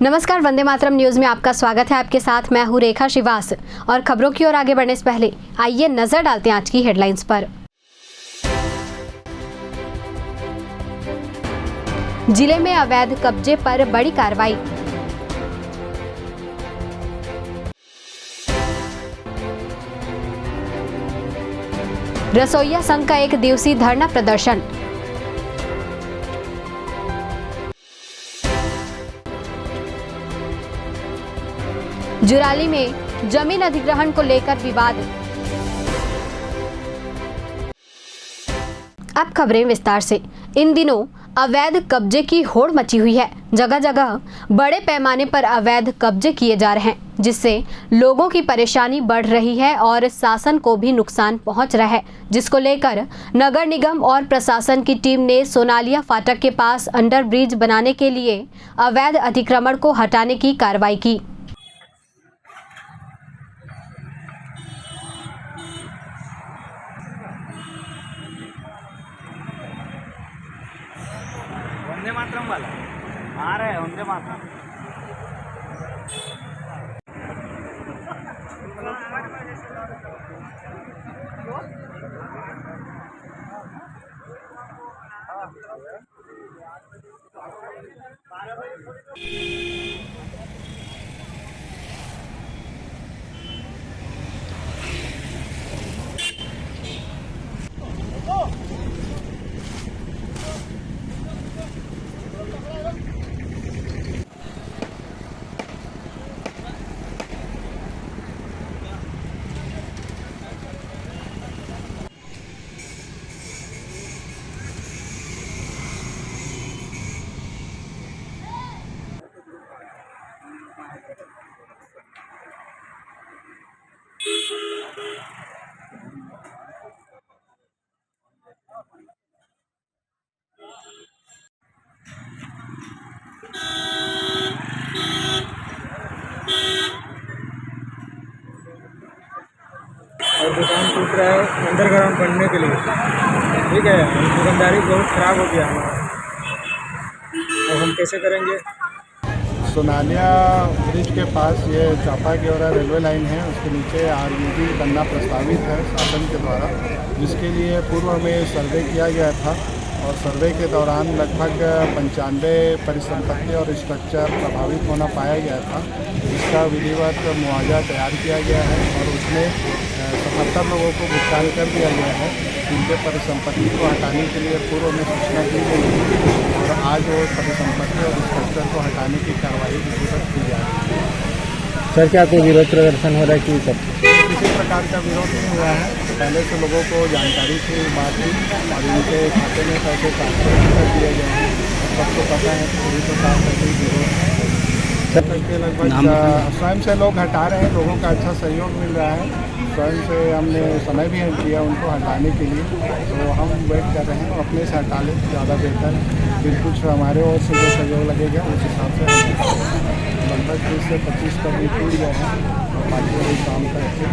नमस्कार, वंदे मातरम न्यूज में आपका स्वागत है। आपके साथ मैं हूं रेखा श्रीवास और खबरों की ओर आगे बढ़ने से पहले आइए नजर डालते हैं आज की हेडलाइंस पर। जिले में अवैध कब्जे पर बड़ी कार्रवाई। रसोइया संघ का 1 दिवसीय धरना प्रदर्शन। जुराली में जमीन अधिग्रहण को लेकर विवाद। अब खबरें विस्तार से। इन दिनों अवैध कब्जे की होड़ मची हुई है। जगह जगह बड़े पैमाने पर अवैध कब्जे किए जा रहे हैं, जिससे लोगों की परेशानी बढ़ रही है और शासन को भी नुकसान पहुंच रहा है, जिसको लेकर नगर निगम और प्रशासन की टीम ने सोनालिया फाटक के पास अंडर ब्रिज बनाने के लिए अवैध अतिक्रमण को हटाने की कार्रवाई की। वंदे मातरम वाला आ रहा है। वंदे मातरम और दुकान टूट रहा है अंडरग्राउंड बनने के लिए। ठीक है, दुकानदारी बहुत ख़राब हो गया हमारा। और हम कैसे करेंगे? सोनालिया ब्रिज के पास ये चापा की ओर रेलवे लाइन है, उसके नीचे आरयूबी बनना प्रस्तावित है शासन के द्वारा, जिसके लिए पूर्व में सर्वे किया गया था और सर्वे के दौरान लगभग 95 परिसंपत्ति और स्ट्रक्चर प्रभावित होना पाया गया था। इसका विधिवत मुआवजा तैयार किया गया है और उसमें 77 लोगों को भुगतान कर दिया गया है। इनके परिसंपत्ति को हटाने के लिए पूर्व में सूचना दी गई थी और आज वो परिसंपत्ति और स्ट्रक्चर को हटाने की कार्रवाई विधिवत की जा रही है। सर, क्या कोई विरोध प्रदर्शन हो रहा है कि सब? किसी प्रकार का विरोध नहीं हुआ है। पहले से लोगों को जानकारी थी बात की और इनके खाते में पैसे ट्रांसफर कर दिए गए हैं। सबको पता है, पूरी प्रकार का कोई विरोध है। लगभग स्वयं से लोग हटा रहे हैं, लोगों का अच्छा सहयोग मिल रहा है। स्वयं से हमने समय भी दिया उनको हटाने के लिए, तो हम वेट कर रहे हैं अपने से हटा लें, ज़्यादा बेहतर है। फिर कुछ हमारे ओर से जो सहयोग लगेगा उस हिसाब से लगभग 30 से 25 कभी टूट गए हैं और बाकी वही काम करके।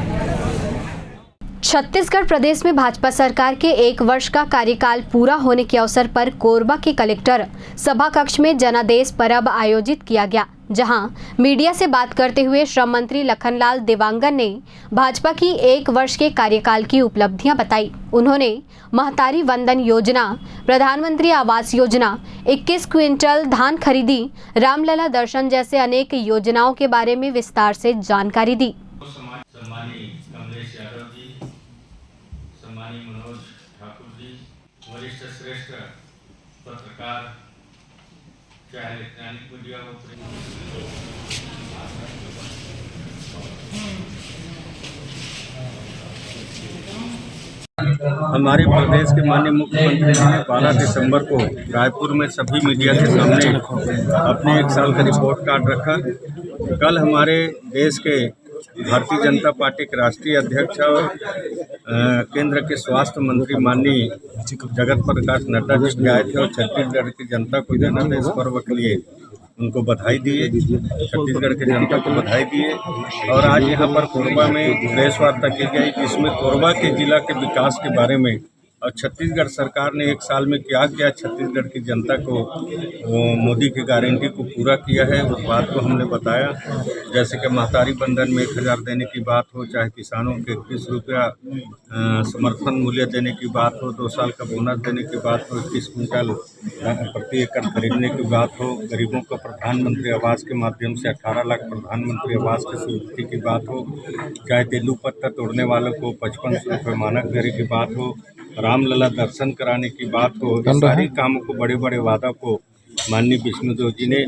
छत्तीसगढ़ प्रदेश में भाजपा सरकार के 1 वर्ष का कार्यकाल पूरा होने के अवसर पर कोरबा के कलेक्टर सभा कक्ष में जनादेश पर्व आयोजित किया गया, जहां मीडिया से बात करते हुए श्रम मंत्री लखनलाल देवांगन ने भाजपा की 1 वर्ष के कार्यकाल की उपलब्धियां बताई। उन्होंने महतारी वंदन योजना, प्रधानमंत्री आवास योजना, 21 क्विंटल धान खरीदी, रामलला दर्शन जैसे अनेक योजनाओं के बारे में विस्तार से जानकारी दी। सम्मानीय मनोज ठाकुर जी, वरिष्ठ श्रेष्ठ पत्रकार, चाहे इलेक्ट्रॉनिक मीडिया हो, हमारे प्रदेश के माननीय मुख्यमंत्री जी ने 12 दिसंबर को रायपुर में सभी मीडिया के सामने अपने 1 साल का रिपोर्ट कार्ड रखा। कल हमारे देश के भारतीय जनता पार्टी के राष्ट्रीय अध्यक्ष और केंद्र के स्वास्थ्य मंत्री माननीय जगत प्रकाश नड्डा जी आए थे और छत्तीसगढ़ की जनता को जनादेश पर्व के लिए उनको बधाई दिए, छत्तीसगढ़ की जनता को बधाई दिए। और आज यहाँ पर कोरबा में प्रेस वार्ता की गई, जिसमें कोरबा के जिला के विकास के बारे में और छत्तीसगढ़ सरकार ने एक साल में क्या किया छत्तीसगढ़ की जनता को मोदी की गारंटी को पूरा किया है, उस बात को हमने बताया। जैसे कि महतारी बंधन में 1000 देने की बात हो, चाहे किसानों के 21 रुपया समर्थन मूल्य देने की बात हो, 2 साल का बोनस देने की बात हो, 21 कुंटल प्रति एकड़ खरीदने की बात हो, गरीबों को प्रधानमंत्री आवास के माध्यम से 18 लाख प्रधानमंत्री आवास की स्वीकृति की बात हो, चाहे तेंदू पत्ता तोड़ने वालों को 55 रुपये मानक देने की बात हो, रामलला दर्शन कराने की बात हो, ये सारी कामों को बड़े बड़े वादा को माननीय विष्णुदेव जी ने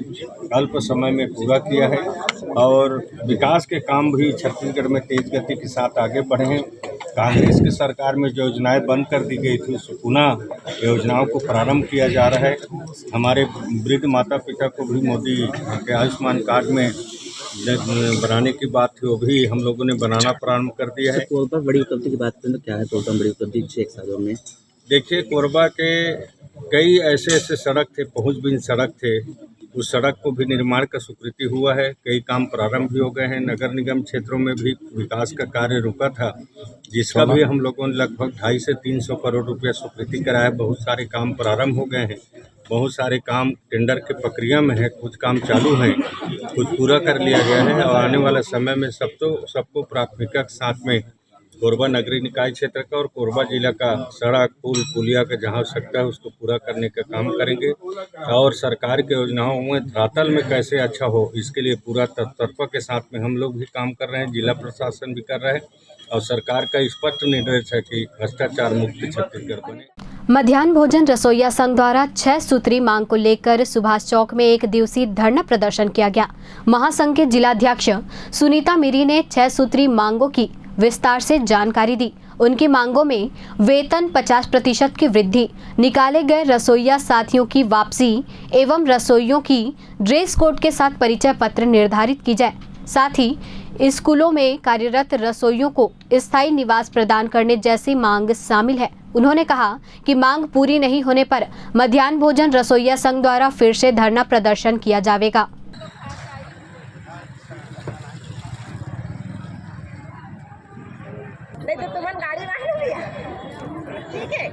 अल्प समय में पूरा किया है और विकास के काम भी छत्तीसगढ़ में तेज गति के साथ आगे बढ़े हैं। कांग्रेस की सरकार में जो योजनाएं बंद कर दी गई थी उसको पुनः योजनाओं को प्रारंभ किया जा रहा है। हमारे वृद्ध माता पिता को भी मोदी के आयुष्मान कार्ड में बनाने की बात थी, वो भी हम लोगों ने बनाना प्रारंभ कर दिया है। कोरबा बड़ी उपलब्धि की बात करें तो क्या है कोरबा बड़ी उपलब्धि 6 सालों में? देखिए, कोरबा के कई ऐसे सड़क थे, पहुँचबीन सड़क थे, उस सड़क को भी निर्माण का स्वीकृति हुआ है। कई काम प्रारंभ भी हो गए हैं। नगर निगम क्षेत्रों में भी विकास का कार्य रुका था, जिसका भी हम लोगों ने लगभग 250 से 300 करोड़ रुपया स्वीकृति कराया। बहुत सारे काम प्रारंभ हो गए हैं, बहुत सारे काम टेंडर के प्रक्रिया में है, कुछ काम चालू है, कुछ पूरा कर लिया गया है और आने वाले समय में सबको प्राथमिकता के साथ में कोरबा नगरीय निकाय क्षेत्र का और कोरबा जिला का सड़क पुल पुलिया का जहाँ आवश्यकता है उसको पूरा करने का काम करेंगे और सरकार की योजनाओं में धरातल में कैसे अच्छा हो इसके लिए पूरा तत्परता के साथ में हम लोग भी काम कर रहे हैं, जिला प्रशासन भी कर रहा है और सरकार का स्पष्ट निर्देश है कि भ्रष्टाचार मुक्त छत्तीसगढ़ बने। मध्याह्न भोजन रसोइया संघ द्वारा 6 सूत्री मांग को लेकर सुभाष चौक में 1 दिवसीय धरना प्रदर्शन किया गया। महासंघ के जिलाध्यक्ष सुनीता मिरी ने 6 सूत्री मांगों की विस्तार से जानकारी दी। उनकी मांगों में वेतन 50% की वृद्धि, निकाले गए रसोइया साथियों की वापसी एवं रसोइयों की ड्रेस कोड के साथ परिचय पत्र निर्धारित की जाए। साथ ही स्कूलों में कार्यरत रसोइयों को स्थायी निवास प्रदान करने जैसी मांग शामिल है। उन्होंने कहा कि मांग पूरी नहीं होने पर मध्याह्न भोजन रसोइया संघ द्वारा फिर से धरना प्रदर्शन किया जाएगा। नहीं तो तुम्हारी गाड़ी वाहन भैया ठीक है।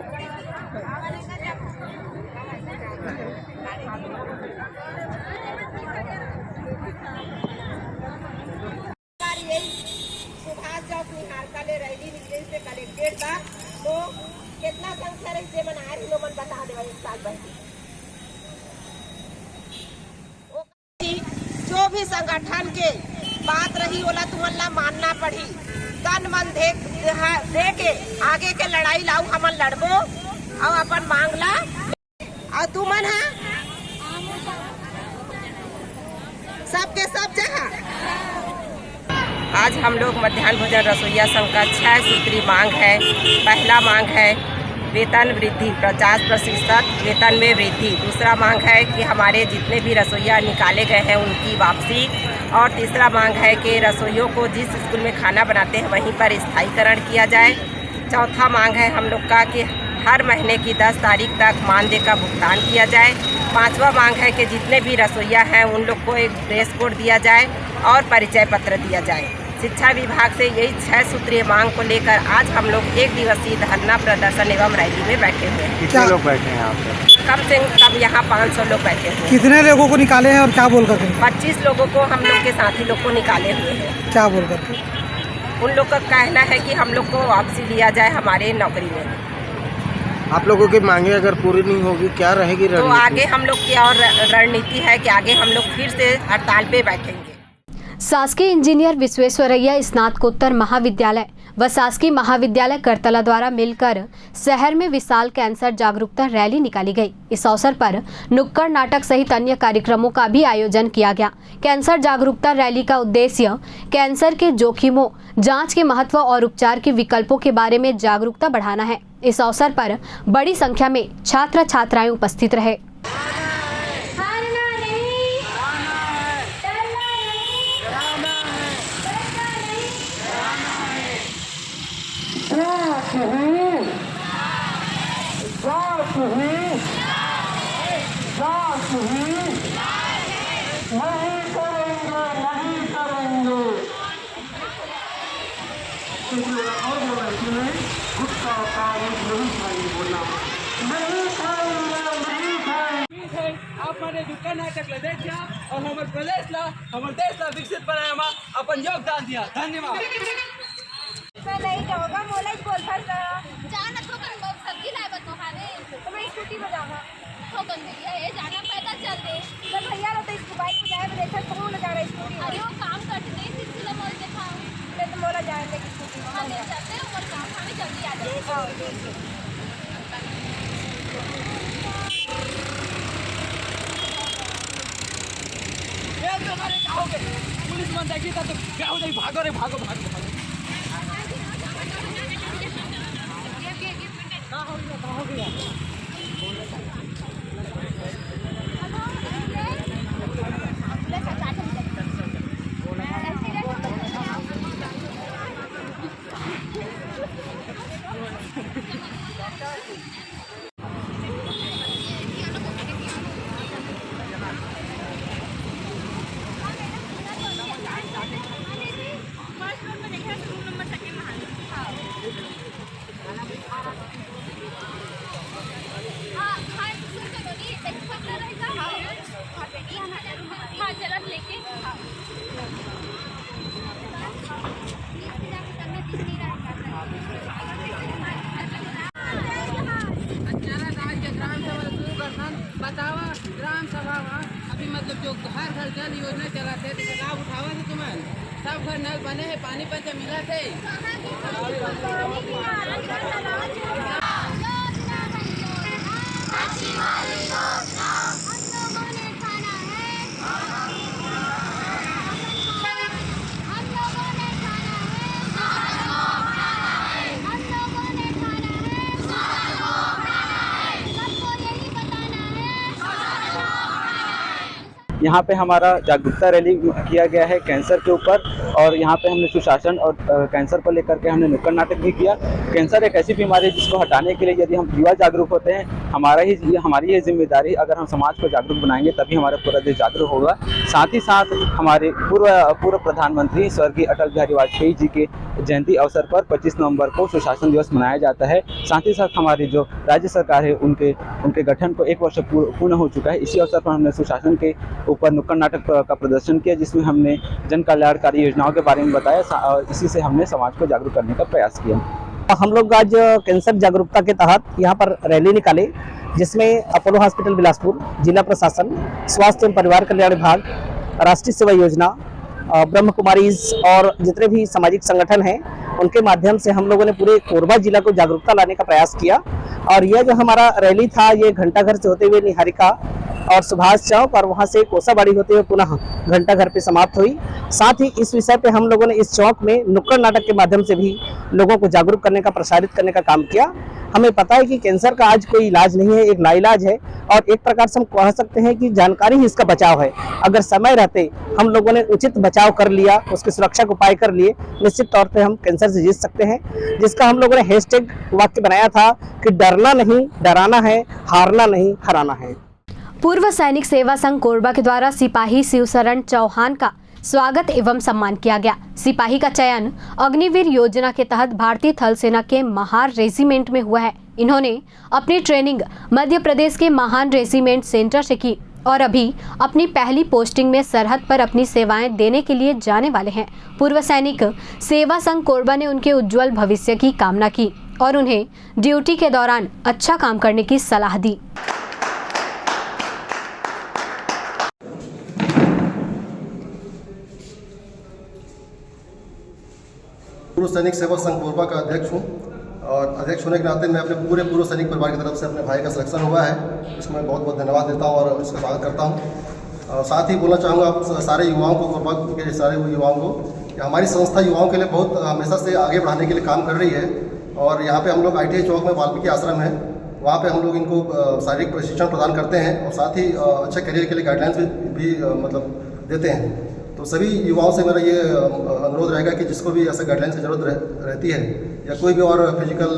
सुभाष चौक निहारका ले रैली निकले से कलेक्टेड बा तो कितना संख्या रही से मना रही लो मन बता देवा 1 साल पहले। जो भी संगठन के बात रही ओला तुमला मानना पड़ी, तन मन दे के आगे के लड़ाई लाऊ हमन लड़बो और अपन मांगला और तुमन है सबके सब जगह। आज हम लोग मध्याह्न भोजन रसोइया संघ का 6 सूत्री मांग है। पहला मांग है वेतन वृद्धि 50% वेतन में वृद्धि। दूसरा मांग है कि हमारे जितने भी रसोइया निकाले गए हैं उनकी वापसी। और तीसरा मांग है कि रसोइयों को जिस स्कूल में खाना बनाते हैं वहीं पर स्थायीकरण किया जाए। चौथा मांग है हम लोग का कि हर महीने की 10 तारीख तक मानदेय का भुगतान किया जाए। पांचवा मांग है कि जितने भी रसोइया हैं उन लोग को एक ड्रेस कोड दिया जाए और परिचय पत्र दिया जाए। शिक्षा विभाग से यही 6 सूत्रीय मांग को लेकर आज हम लोग 1 दिवसीय धरना प्रदर्शन एवं रैली में बैठे हुए हैं। कितने लोग बैठे हैं यहाँ पे? कम से कम यहाँ 500 लोग बैठे हुए हैं। कितने लोगों को निकाले हैं और क्या बोल कर? 25 लोगों को हम लोग के साथी लोग को निकाले हुए हैं। क्या बोल कर? उन लोग का कहना है कि हम लोग को वापसी लिया जाए हमारे नौकरी में। आप लोगों की मांगे अगर पूरी नहीं होगी क्या रहेगी तो आगे हम लोग की और रणनीति है कि आगे हम लोग फिर से हड़ताल पे बैठेंगे। शासकीय इंजीनियर विश्वेश्वरैया स्नातकोत्तर महाविद्यालय व शासकीय महाविद्यालय करतला द्वारा मिलकर शहर में विशाल कैंसर जागरूकता रैली निकाली गई। इस अवसर पर नुक्कड़ नाटक सहित अन्य कार्यक्रमों का भी आयोजन किया गया। कैंसर जागरूकता रैली का उद्देश्य कैंसर के जोखिमों, जांच के महत्व और उपचार के विकल्पों के बारे में जागरूकता बढ़ाना है। इस अवसर पर बड़ी संख्या में छात्र छात्राएं उपस्थित रहे। आपने दुकान नाटक ले देखा और हमारे प्रदेश ला हमारे देश ला विकसित बनाया में अपन योगदान दिया। धन्यवाद। मैं नहीं जाऊंगा मोला ही बोल फस जाना तो कन बहुत सब्जी लाए बतो हावे तो मैं स्कूटी में जाऊंगा तो कन भैया ये जाना पैदल चलते तो भैया तो इस बाइक पे जाए देखा कौन ले जा रहा है स्कूटी अरे वो काम करते नहीं सिलसिला मोल देखा मैं तो मोला जाएंगे स्कूटी में हां ले चलते और काम हमें जल्दी आ जाए। पुलिस मन देखी तो क्या हो जाए भागो रे भागो भागो भागो कहाँ हो गया हाँ जरा लेके बतावा ग्राम सभा अभी मतलब जो हर घर जल योजना चलाते थे लाभ उठावा थे तुम्हें सब घर नल बने हैं पानी पंच मिला थे। यहाँ पे हमारा जागरूकता रैली किया गया है कैंसर के ऊपर, और यहाँ पे हमने सुशासन और कैंसर को लेकर के हमने नुक्कड़ नाटक भी किया। कैंसर एक ऐसी बीमारी है जिसको हटाने के लिए यदि हम युवा जागरूक होते हैं, हमारी ये जिम्मेदारी, अगर हम समाज को जागरूक बनाएंगे तभी हमारा पूरा देश जागरूक होगा। साथ ही साथ हमारे पूर्व प्रधानमंत्री स्वर्गीय अटल बिहारी वाजपेयी जी के जयंती अवसर पर 25 नवंबर को सुशासन दिवस मनाया जाता है। साथ ही साथ हमारी जो राज्य सरकार है उनके गठन को 1 वर्ष पूर्ण हो चुका है। इसी अवसर पर हमने सुशासन के ऊपर नुक्कड़ नाटक का प्रदर्शन किया, जिसमें हमने जन कल्याणकारी योजनाओं के बारे में बताया और इसी से हमने समाज को जागरूक करने का प्रयास किया। हम लोग आज कैंसर जागरूकता के तहत यहाँ पर रैली निकाले, जिसमें अपोलो हॉस्पिटल बिलासपुर, जिला प्रशासन, स्वास्थ्य एवं परिवार कल्याण विभाग, राष्ट्रीय सेवा योजना, ब्रह्म कुमारीज और जितने भी सामाजिक संगठन हैं उनके माध्यम से हम लोगों ने पूरे कोरबा जिला को जागरूकता लाने का प्रयास किया। और यह जो हमारा रैली था ये घंटाघर से होते हुए निहारिका और सुभाष चौक और वहां से कोसाबाड़ी होते हुए पुनः घंटाघर पे समाप्त हुई। साथ ही इस विषय पे हम लोगों ने इस चौक में नुक्कड़ नाटक के माध्यम से भी लोगों को जागरूक करने का, प्रसारित करने का काम किया। हमें पता है कि कैंसर का आज कोई इलाज नहीं है, एक लाइलाज है, और एक प्रकार से हम कह सकते हैं कि जानकारी ही इसका बचाव है। अगर समय रहते हम लोगों ने उचित बचाव कर लिया, उसके सुरक्षा के उपाय कर लिए, निश्चित तौर पे हम कैंसर से जीत सकते हैं। जिसका हम लोगों ने हैशटैग वाक्य बनाया था कि डरना नहीं डराना है, हारना नहीं हराना है। पूर्व सैनिक सेवा संघ कोरबा के द्वारा सिपाही शिवशरण चौहान का स्वागत एवं सम्मान किया गया। सिपाही का चयन अग्निवीर योजना के तहत भारतीय थल सेना के महार रेजिमेंट में हुआ है। इन्होंने अपनी ट्रेनिंग मध्य प्रदेश के महान रेजिमेंट सेंटर से की और अभी अपनी पहली पोस्टिंग में सरहद पर अपनी सेवाएं देने के लिए जाने वाले हैं। पूर्व सैनिक सेवा संघ कोरबा ने उनके उज्जवल भविष्य की कामना की और उन्हें ड्यूटी के दौरान अच्छा काम करने की सलाह दी। पूर्व सैनिक सेवा संघ कोरबा का अध्यक्ष हूँ और अध्यक्ष होने के नाते मैं अपने पूरे पूर्व सैनिक परिवार की तरफ से अपने भाई का सिलेक्शन हुआ है, इसमें मैं बहुत बहुत धन्यवाद देता हूँ और इसका स्वागत करता हूँ। और साथ ही बोलना चाहूँगा सारे युवाओं को, कोरबा के सारे युवाओं को, कि हमारी संस्था युवाओं के लिए बहुत हमेशा से आगे बढ़ाने के लिए काम कर रही है। और यहाँ पे हम लोग ITI चौक में वाल्मीकि आश्रम है, वहाँ पे हम लोग इनको शारीरिक प्रशिक्षण प्रदान करते हैं और साथ ही अच्छे करियर के लिए गाइडलाइंस भी मतलब देते हैं। तो सभी युवाओं से मेरा ये अनुरोध रहेगा कि जिसको भी ऐसे गाइडलाइन की ज़रूरत रहती है या कोई भी और फिजिकल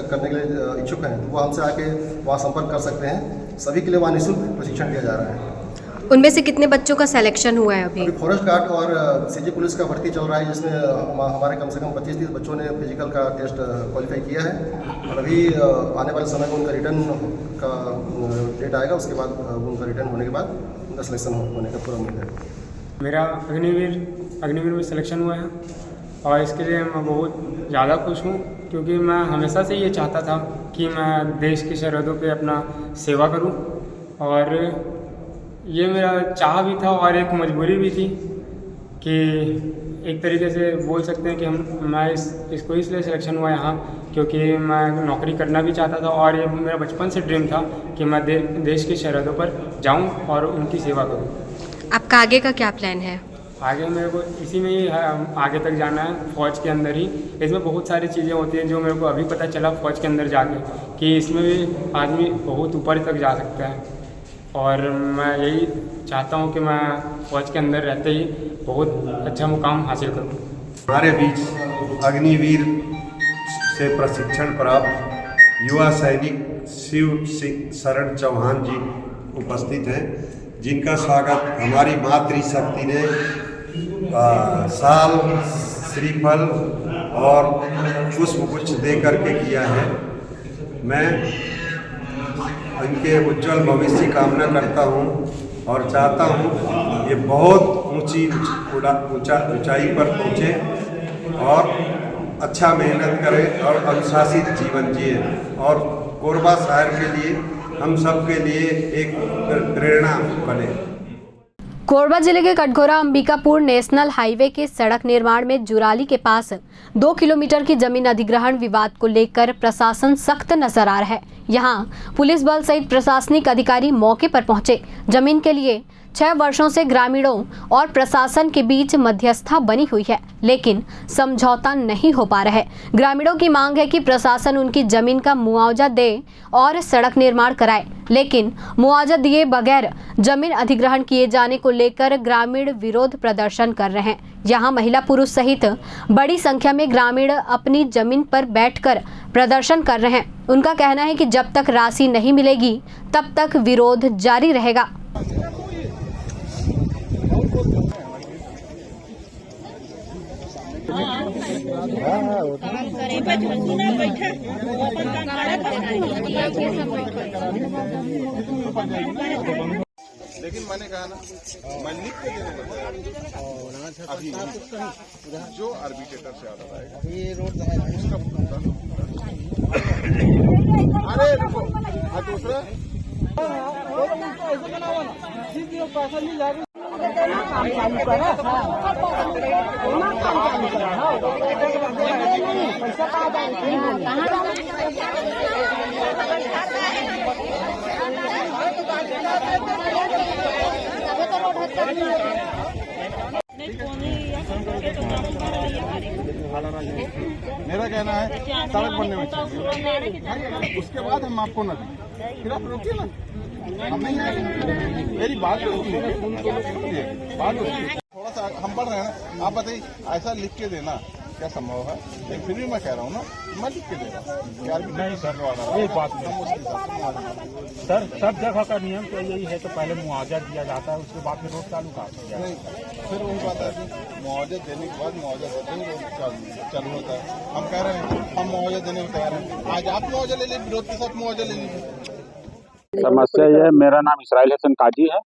करने के लिए इच्छुक हैं तो वो हमसे आके वहाँ संपर्क कर सकते हैं। सभी के लिए वहाँ निःशुल्क प्रशिक्षण दिया जा रहा है। उनमें से कितने बच्चों का सिलेक्शन हुआ है अभी? अभी फॉरेस्ट गार्ड और सीजी पुलिस का भर्ती चल रहा है, जिसमें हमारे कम से कम 25-30 बच्चों ने फिजिकल का टेस्ट क्वालिफाई किया है और अभी आने वाले समय में उनका रिटर्न का डेट आएगा, उसके बाद उनका रिटर्न होने के बाद उनका सिलेक्शन होने का पूरा उम्मीद है। मेरा अग्निवीर में सिलेक्शन हुआ है और इसके लिए मैं बहुत ज़्यादा खुश हूँ, क्योंकि मैं हमेशा से ये चाहता था कि मैं देश की सरहदों पे अपना सेवा करूँ और ये मेरा चाह भी था और एक मजबूरी भी थी कि एक तरीके से बोल सकते हैं कि मैं इसको इसलिए सिलेक्शन हुआ यहाँ क्योंकि मैं नौकरी करना भी चाहता था और ये मेरा बचपन से ड्रीम था कि मैं देश की सरहदों पर जाऊँ और उनकी सेवा करूँ। आपका आगे का क्या प्लान है? आगे मेरे को इसी में ही आगे तक जाना है, फौज के अंदर ही। इसमें बहुत सारी चीज़ें होती हैं जो मेरे को अभी पता चला फौज के अंदर जाके कि इसमें भी आदमी बहुत ऊपर तक जा सकता है और मैं यही चाहता हूँ कि मैं फौज के अंदर रहते ही बहुत अच्छा मुकाम हासिल करूँ। हमारे बीच अग्निवीर से प्रशिक्षण प्राप्त युवा सैनिक शिव शरण चौहान जी उपस्थित हैं, जिनका स्वागत हमारी मातृशक्ति ने साल, श्रीफल और पुष्पगुच्छ दे करके किया है। मैं इनके उज्जवल भविष्य की कामना करता हूं और चाहता हूं ये बहुत ऊंचाई पर पहुंचे और अच्छा मेहनत करें और अनुशासित जीवन जिए और कोरबा शहर के लिए हम सब के लिए एक प्रेरणा बने। कोरबा जिले के कटघोरा अंबिकापुर नेशनल हाईवे के सड़क निर्माण में जुराली के पास 2 किलोमीटर की जमीन अधिग्रहण विवाद को लेकर प्रशासन सख्त नजर आ रहा है। यहां पुलिस बल सहित प्रशासनिक अधिकारी मौके पर पहुंचे। जमीन के लिए 6 वर्षों से ग्रामीणों और प्रशासन के बीच मध्यस्थता बनी हुई है, लेकिन समझौता नहीं हो पा रहा है। ग्रामीणों की मांग है कि प्रशासन उनकी जमीन का मुआवजा दे और सड़क निर्माण कराए, लेकिन मुआवजा दिए बगैर जमीन अधिग्रहण किए जाने को लेकर ग्रामीण विरोध प्रदर्शन कर रहे हैं। यहां महिला पुरुष सहित बड़ी संख्या में ग्रामीण अपनी जमीन पर बैठकर प्रदर्शन कर रहे हैं। उनका कहना है कि जब तक राशि नहीं मिलेगी तब तक विरोध जारी रहेगा। लेकिन मैंने कहा ना, मैं लिख के अभी जो आर्बिट्रेटर से आता है ये रोड अरे देखो दूसरा मेरा कहना है सड़क बनने में चाहिए, उसके बाद हम आपको न दें, फिर आप रोकिए ना, हम नहीं आएंगे। मेरी बात थोड़ा सा हम बढ़ रहे हैं ना, आप बताइए ऐसा लिख के देना क्या संभव है? लेकिन फिर भी मैं कह रहा हूँ ना, मैं लिख के दे रहा हूँ यार, नहीं सर ये बात नहीं सर, सब जगह का नियम तो यही है, तो पहले मुआवजा दिया जाता है, उसके बाद फिर रोड चालू कहा नहीं, फिर वही बात है मुआवजा देने के बाद मुआवजा देते ही रोड चालू होता है। हम कह रहे हैं हम मुआवजा देने को तैयार हैं, आज आप मुआवजा ले लीजिए, विरोध के साथ मुआवजा ले लीजिए। समस्या ये है, मेरा नाम इसराइल हसन काजी है,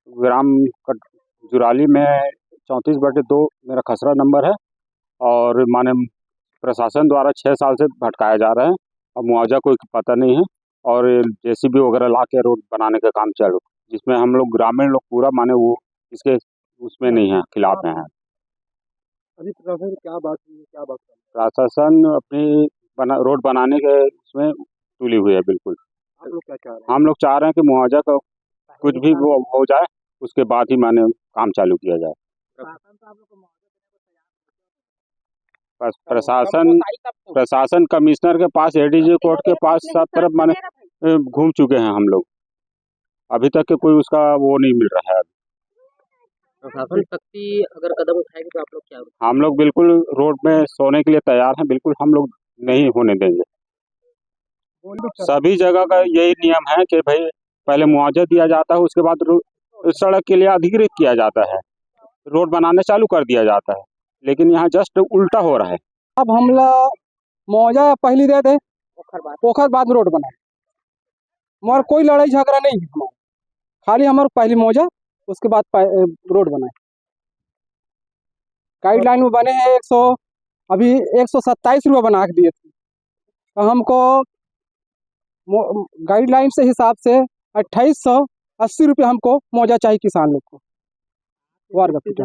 ग्राम जुराली में 34/2 मेरा खसरा नंबर है और माने प्रशासन द्वारा 6 साल से भटकाया जा रहा है और मुआवजा कोई पता नहीं है और जेसीबी वगैरह ला के रोड बनाने का काम चालू, जिसमें हम लोग ग्रामीण लोग पूरा माने वो इसके उसमें नहीं है, खिलाफ हैं। अभी प्रशासन क्या बात हुई है, क्या बात है? प्रशासन अपनी रोड बनाने के उसमें तुली हुई है बिल्कुल। आप लोग क्या चाह रहे हैं? हम लोग चाह रहे हैं कि मुआवजा का कुछ भी वो हो जाए, उसके बाद ही माने काम चालू किया जाए। प्रशासन कमिश्नर के पास, एडीजी कोर्ट के पास सब तरफ माने घूम चुके हैं हम लोग, अभी तक के कोई उसका वो नहीं मिल रहा है। प्रशासन शक्ति अगर कदम उठाएगी तो आप लोग क्या? हम लोग बिल्कुल रोड में सोने के लिए तैयार हैं, बिल्कुल हम लोग नहीं होने देंगे। सभी जगह का यही नियम है कि भाई पहले मुआवजा दिया जाता है, उसके बाद सड़क के लिए अधिकृत किया जाता है, रोड बनाने चालू कर दिया जाता है, लेकिन यहाँ जस्ट उल्टा हो रहा है। अब हम मुआवजा पहली दे दे, पोखर बाद रोड बनाए, मगर कोई लड़ाई झगड़ा नहीं है हमारा, खाली हमारे पहली मुआवजा उसके बाद रोड बनाए। गाइडलाइन में बने हैं अभी 127 रुपये बना के दिए थे, तो हमको गाइडलाइन से हिसाब से 2880 रुपये हमको मुआवजा चाहिए किसान लोग को वर्ग फीट।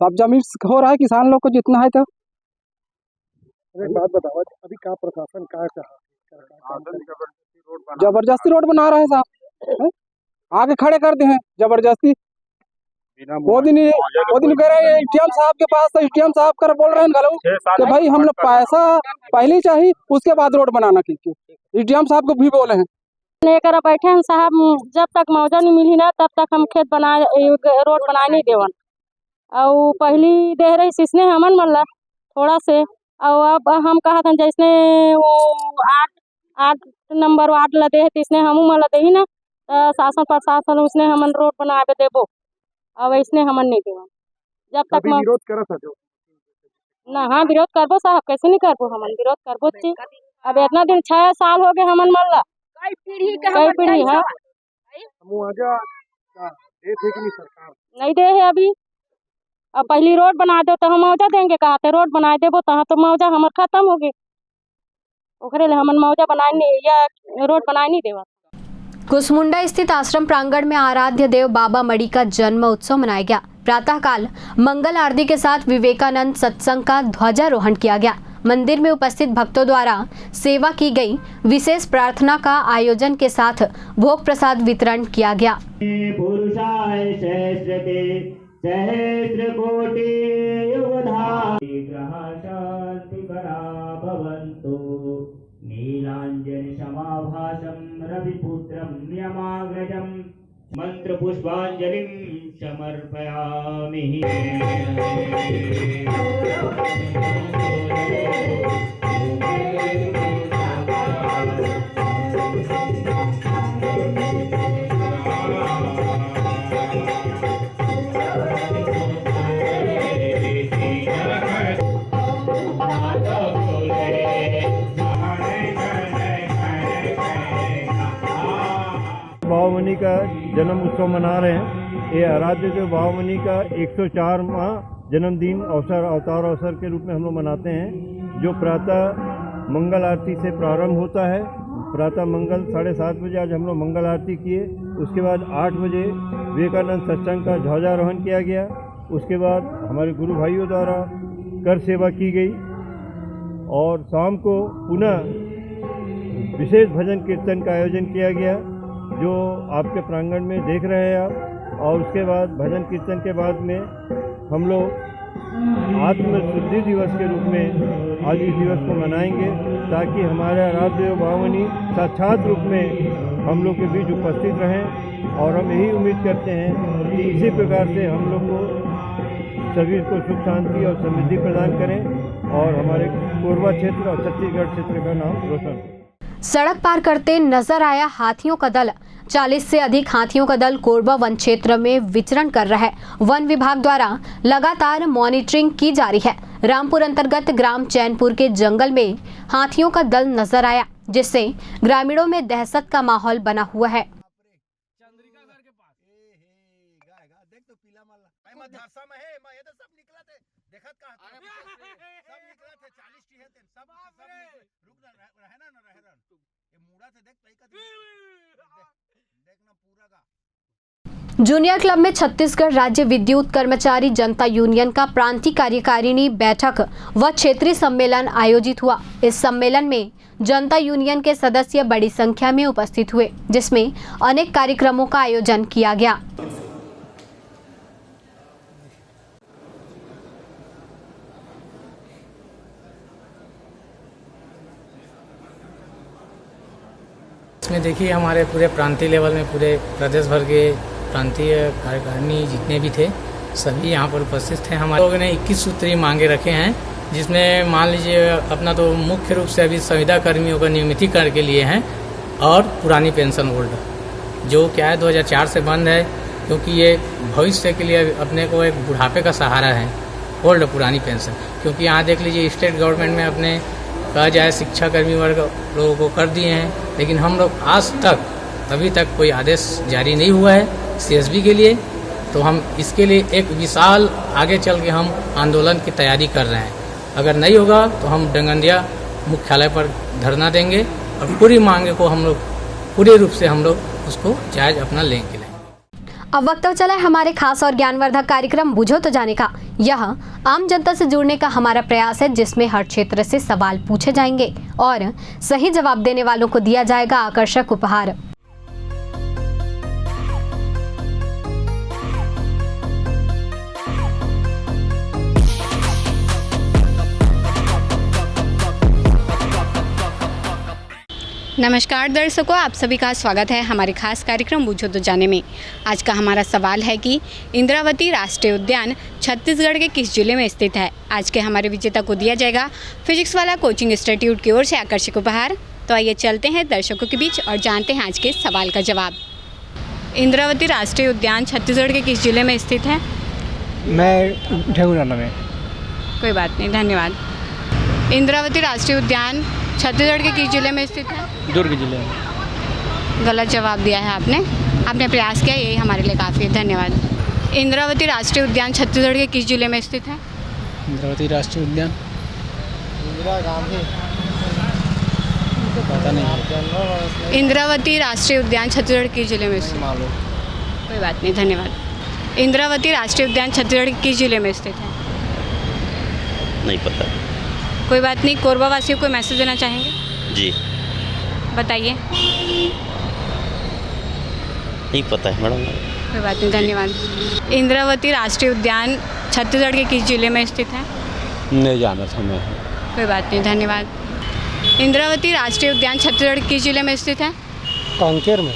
सब जमीन हो रहा है किसान लोग को जितना है। तो एक बात बताओ, अभी का प्रशासन क्या जबरदस्ती रोड बना रहे हैं साहब, आगे खड़े कर दे हैं जबरदस्ती। वो दिन कह रहे हैं एटीएम साहब के पास, तो एटीएम साहब कर बोल रहे हैं गलू कि भाई हम लोग पैसा पहले ही चाहिए उसके बाद रोड बनाना कीजिए। एटीएम साहब को भी बोले हैं लेकर बैठे हैं साहब, जब तक मुआवजा नहीं मिली ना तब तक हम खेत बना रोड बनाए नहीं देवन। और पहली दे रही सिसने हमन मल्ला थोड़ा से, और अब हम कहा था जैसे वो 8 नंबर वार्ड ला दे इसने हम मला दे ना, शासन प्रशासन उसने हमन रोड बनावे देबो, अब इसने हमन नहीं देवन। जब तक विरोध करा था जो ना, हाँ विरोध करबो साहब, कैसे नहीं करबो, हमन विरोध करबो ची। अब इतना दिन 6 साल हो गए हमन मल्ला, कई पीढ़ी है मुआवजा दे थे कि नहीं सरकार नहीं दे है अभी। अब पहली रोड बना दो तो हम मुआवजा देंगे, कहा थे रोड बना देबो तो मुआवजा हमार खत्म हो गए, ओकरे ले हमन मुआवजा बनाए नहीं या रोड बनाए नहीं देवा। कुसमुंडा स्थित आश्रम प्रांगण में आराध्य देव बाबा मणि का जन्म उत्सव मनाया गया। प्रातःकाल मंगल आरती के साथ विवेकानंद सत्संग का ध्वजारोहण किया गया। मंदिर में उपस्थित भक्तों द्वारा सेवा की गई, विशेष प्रार्थना का आयोजन के साथ भोग प्रसाद वितरण किया गया। पुरुषाय सहस्रकोटि युगधारी ग्रह शांतिकरा भवन्तु, नीलांजन समाभासं रविपुत्रं यमाग्रजं, मंत्र पुष्पांजलिं समर्पयामि। बाबा मणि का जन्म उत्सव मना रहे हैं। ये आराध्य देव बाबा मणि का 104वां जन्मदिन अवतार अवसर के रूप में हम लोग मनाते हैं, जो प्रातः मंगल आरती से प्रारंभ होता है। प्रातः मंगल 7:30 बजे आज हम लोग मंगल आरती किए, उसके बाद 8 बजे विवेकानंद सत्संग का ध्वजारोहण किया गया। उसके बाद हमारे गुरु भाइयों द्वारा कर सेवा की गई और शाम को पुनः विशेष भजन कीर्तन का आयोजन किया गया, जो आपके प्रांगण में देख रहे हैं आप। और उसके बाद भजन कीर्तन के बाद में हम लोग आत्म शुद्धि दिवस के रूप में आज इस दिवस को मनाएंगे, ताकि हमारे आराध्य बाबा मणि साक्षात रूप में हम लोग के बीच उपस्थित रहें। और हम यही उम्मीद करते हैं कि इसी प्रकार से हम लोग को सभी को सुख शांति और समृद्धि प्रदान करें और हमारे कोरबा क्षेत्र और छत्तीसगढ़ क्षेत्र का नाम रोशन करें। सड़क पार करते नजर आया हाथियों का दल। 40 से अधिक हाथियों का दल कोरबा वन क्षेत्र में विचरण कर रहा है। वन विभाग द्वारा लगातार मॉनिटरिंग की जा रही है। रामपुर अंतर्गत ग्राम चैनपुर के जंगल में हाथियों का दल नजर आया, जिससे ग्रामीणों में दहशत का माहौल बना हुआ है। जूनियर क्लब में छत्तीसगढ़ राज्य विद्युत कर्मचारी जनता यूनियन का प्रांतीय कार्यकारिणी बैठक व क्षेत्रीय सम्मेलन आयोजित हुआ। इस सम्मेलन में जनता यूनियन के सदस्य बड़ी संख्या में उपस्थित हुए, जिसमें अनेक कार्यक्रमों का आयोजन किया गया। इसमें देखिए हमारे पूरे प्रांतीय लेवल में पूरे प्रदेश भर के प्रांतीय कार्यकारिणी जितने भी थे सभी यहाँ पर उपस्थित थे। हमारे लोगों ने 21 सूत्री मांगे रखे हैं, जिसमें मान लीजिए अपना तो मुख्य रूप से अभी संविदा कर्मियों का नियमितीकरण के लिए हैं और पुरानी पेंशन होल्डर जो क्या है 2004 से बंद है, क्योंकि ये भविष्य के लिए अपने को एक बुढ़ापे का सहारा है, ओल्ड पुरानी पेंशन। क्योंकि यहाँ देख लीजिए स्टेट गवर्नमेंट में अपने कहा जाए शिक्षाकर्मी वर्ग लोगों को कर दिए हैं, लेकिन हम लोग आज तक अभी तक कोई आदेश जारी नहीं हुआ है CSB के लिए। तो हम इसके लिए एक विशाल आगे चल के हम आंदोलन की तैयारी कर रहे हैं। अगर नहीं होगा तो हम डंगंदिया मुख्यालय पर धरना देंगे और पूरी मांगे को हम लोग पूरे रूप से हम लोग उसको जायज अपना लेंगे। अब वक्त तो चला है हमारे खास और ज्ञानवर्धक कार्यक्रम बूझो तो जाने का। यह आम जनता से जुड़ने का हमारा प्रयास है, जिसमें हर क्षेत्र से सवाल पूछे जाएंगे और सही जवाब देने वालों को दिया जाएगा आकर्षक उपहार। नमस्कार दर्शकों, आप सभी का स्वागत है हमारे खास कार्यक्रम बूझो तो जाने में। आज का हमारा सवाल है कि इंद्रावती राष्ट्रीय उद्यान छत्तीसगढ़ के किस जिले में स्थित है। आज के हमारे विजेता को दिया जाएगा फिजिक्स वाला कोचिंग इंस्टीट्यूट की ओर से आकर्षक उपहार। तो आइए चलते हैं दर्शकों के बीच और जानते हैं आज के सवाल का जवाब। इंद्रावती राष्ट्रीय उद्यान छत्तीसगढ़ के किस जिले में स्थित है? मैं ढेउराना में। कोई बात नहीं, धन्यवाद। इंद्रावती राष्ट्रीय उद्यान छत्तीसगढ़ के किस जिले में स्थित है? दुर्ग जिले में। गलत जवाब दिया है आपने प्रयास किया, यही हमारे लिए काफ़ी है, धन्यवाद। इंद्रावती राष्ट्रीय उद्यान छत्तीसगढ़ के किस जिले में स्थित है? इंद्रावती राष्ट्रीय उद्यान पता नहीं। इंद्रावती राष्ट्रीय उद्यान छत्तीसगढ़ के किस जिले में स्थित है? कोई बात नहीं, धन्यवाद। इंद्रावती राष्ट्रीय उद्यान छत्तीसगढ़ के किस जिले में स्थित है? नहीं पता। कोई बात नहीं। कोरबा वासियों को मैसेज देना चाहेंगे? जी बताइए। नहीं पता है मैडम। कोई बात नहीं, धन्यवाद। इंद्रावती राष्ट्रीय उद्यान छत्तीसगढ़ के किस जिले में स्थित है? नहीं जाना था मैं। कोई बात नहीं, धन्यवाद। इंद्रावती राष्ट्रीय उद्यान छत्तीसगढ़ किस जिले में स्थित है? कांकेर में।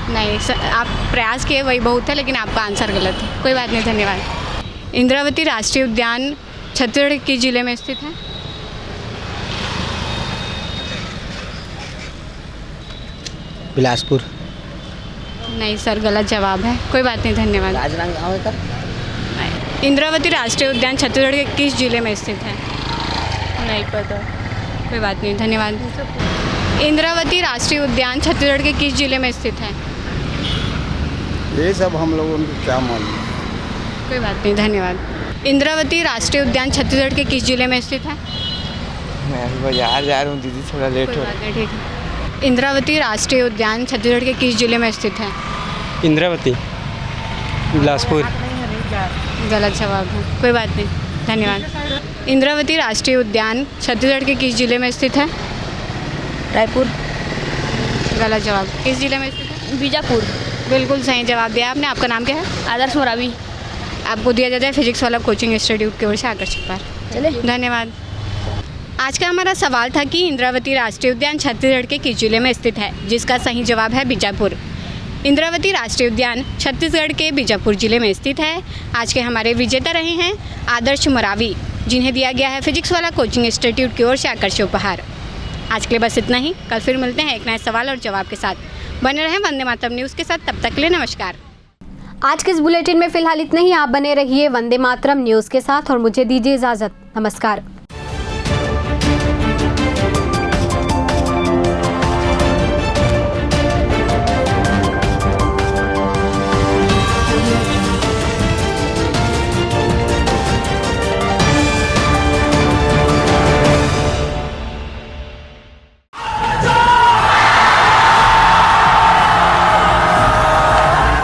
नहीं सर, आप प्रयास किए वही बहुत है, लेकिन आपका आंसर गलत है। कोई बात नहीं, धन्यवाद। इंद्रावती राष्ट्रीय उद्यान छत्तीसगढ़ किस जिले में स्थित है? बिलासपुर। नहीं सर, गलत जवाब है। कोई बात नहीं, धन्यवाद। राजनांदगांव का? नहीं। इंद्रावती राष्ट्रीय उद्यान छत्तीसगढ़ के किस जिले में स्थित है? नहीं पता। कोई बात नहीं, धन्यवाद। इंद्रावती राष्ट्रीय उद्यान छत्तीसगढ़ के किस जिले में स्थित है? ये सब हम लोगों को क्या मालूम। कोई बात नहीं, धन्यवाद। इंद्रावती राष्ट्रीय उद्यान छत्तीसगढ़ के किस जिले में स्थित है? मैं बाजार जा रहा हूँ दीदी, थोड़ा लेट हो रहा है। ठीक है। इंद्रावती राष्ट्रीय उद्यान छत्तीसगढ़ के किस जिले में स्थित है? इंद्रावती बिलासपुर। गलत जवाब है। कोई बात नहीं, धन्यवाद। इंद्रावती राष्ट्रीय उद्यान छत्तीसगढ़ के किस जिले में स्थित है? रायपुर। गलत जवाब। किस जिले में स्थित है? बीजापुर। बिल्कुल सही जवाब दिया आपने। आपका नाम क्या है? आदर्श मोरावी। आपको दिया जाता है फिजिक्स वाला कोचिंग इंस्टीट्यूट की ओर से आकर्षक उपहार। चलिए, धन्यवाद। आज का हमारा सवाल था कि इंद्रावती राष्ट्रीय उद्यान छत्तीसगढ़ के किस जिले में स्थित है, जिसका सही जवाब है बीजापुर। इंद्रावती राष्ट्रीय उद्यान छत्तीसगढ़ के बीजापुर जिले में स्थित है। आज के हमारे विजेता रहे हैं आदर्श मोरावी, जिन्हें दिया गया है फिजिक्स वाला कोचिंग इंस्टीट्यूट की ओर से आकर्षक उपहार। आज के लिए बस इतना ही। कल फिर मिलते हैं एक नए सवाल और जवाब के साथ। बने रहें वंदे मातरम न्यूज़ के साथ। तब तक के लिए नमस्कार। आज के इस बुलेटिन में फिलहाल इतना ही। आप बने रहिए वंदे मातरम न्यूज़ के साथ और मुझे दीजिए इजाज़त। नमस्कार।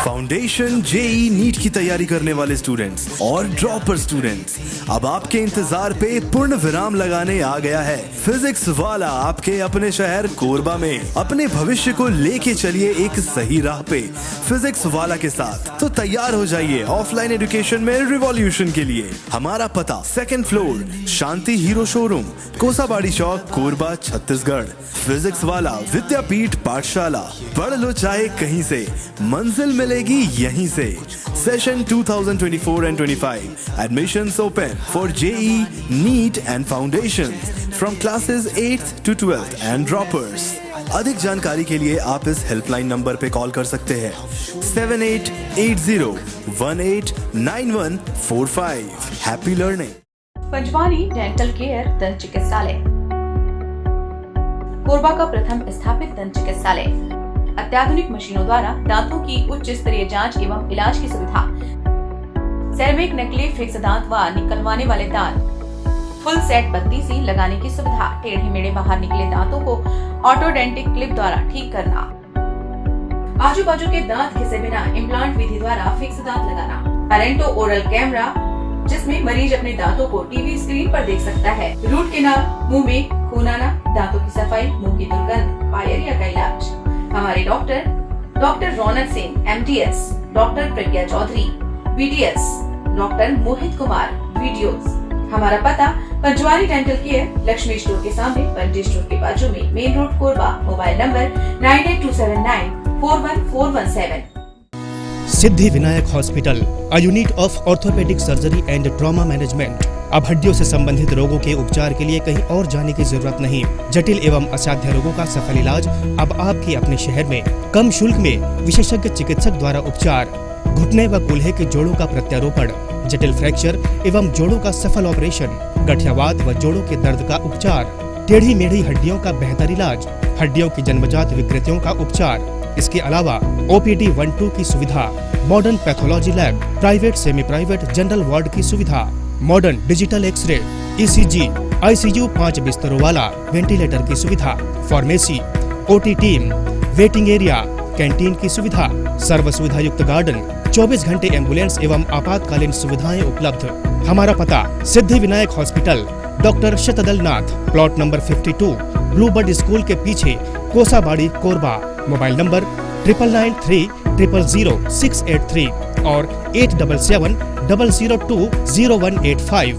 फाउंडेशन जेई नीट की तैयारी करने वाले स्टूडेंट्स और ड्रॉपर स्टूडेंट्स, अब आपके इंतजार पे पूर्ण विराम लगाने आ गया है फिजिक्स वाला आपके अपने शहर कोरबा में। अपने भविष्य को लेके चलिए एक सही राह पे फिजिक्स वाला के साथ। तो तैयार हो जाइए ऑफलाइन एजुकेशन में रिवॉल्यूशन के लिए। हमारा पता 2nd फ्लोर शांति हीरो शोरूम, कोसाबाड़ी चौक, कोरबा, छत्तीसगढ़। फिजिक्स वाला विद्यापीठ पाठशाला, पढ़ लो चाहे कहीं से, मंजिल मिलेगी यहीं से। Session 2024 and 25. Admissions open for JEE, NEET and Foundations from classes 8th to 12th and droppers. अधिक जानकारी के लिए आप इस हेल्पलाइन नंबर पे कॉल कर सकते हैं 7880189145। Happy learning. Panjwani dental care दंत चिकित्सालय, कोरबा का प्रथम स्थापित दंत चिकित्सालय। अत्याधुनिक मशीनों द्वारा दांतों की उच्च स्तरीय जांच एवं इलाज की सुविधा। सेरेमिक नकली फिक्स दांत व निकलवाने वाले दांत, फुल सेट बत्ती सी लगाने की सुविधा। टेढ़े मेढ़े बाहर निकले दांतों को ऑटोडेंटिक क्लिप द्वारा ठीक करना। आजू बाजू के दांत घिसे बिना इम्प्लांट विधि द्वारा फिक्स दांत लगाना। पेरेंटो ओरल कैमरा, जिसमें मरीज अपने दांतों को टीवी स्क्रीन पर देख सकता है। रूट कैनाल, मुंह में खून आना, दांतों की सफाई, मुंह की दुर्गंध, पायरिया का इलाज। हमारे डॉक्टर रौनक सिंह MDS, डॉक्टर प्रज्ञा Chaudhary BDS, doctor Mohit Kumar VDOs। हमारा पता Panjwani dental care, Lakshmi store के सामने, पंजी स्टोर के बाजू में, main road Korba. Mobile number 9827941417। Siddhi Vinayak hospital, a unit of orthopaedic surgery and trauma management. अब हड्डियों से संबंधित रोगों के उपचार के लिए कहीं और जाने की जरूरत नहीं। जटिल एवं असाध्य रोगों का सफल इलाज अब आपके अपने शहर में। कम शुल्क में विशेषज्ञ चिकित्सक द्वारा उपचार। घुटने व कूल्हे के जोड़ों का प्रत्यारोपण, जटिल फ्रैक्चर एवं जोड़ों का सफल ऑपरेशन, गठियावात व जोड़ों के दर्द का उपचार, टेढ़ी मेढ़ी हड्डियों का बेहतर इलाज, हड्डियों की जन्मजात विकृतियों का उपचार। इसके अलावा OPD 1-2 की सुविधा, modern pathology lab, private semi private general ward की सुविधा, modern digital x-ray, ECG, ICU 5 बिस्तरों वाला वेंटिलेटर की सुविधा, pharmacy, OT team, waiting area, canteen की सुविधा, सर्व सुविधा युक्त गार्डन, 24 घंटे एम्बुलेंस एवं आपातकालीन सुविधाएं उपलब्ध। हमारा पता सिद्धि विनायक हॉस्पिटल, डॉक्टर शतदल नाथ, प्लॉट नंबर 52, ब्लूबर्ड स्कूल के पीछे, कोसाबाड़ी, कोरबा। मोबाइल नंबर 9993000683 और 8770020185।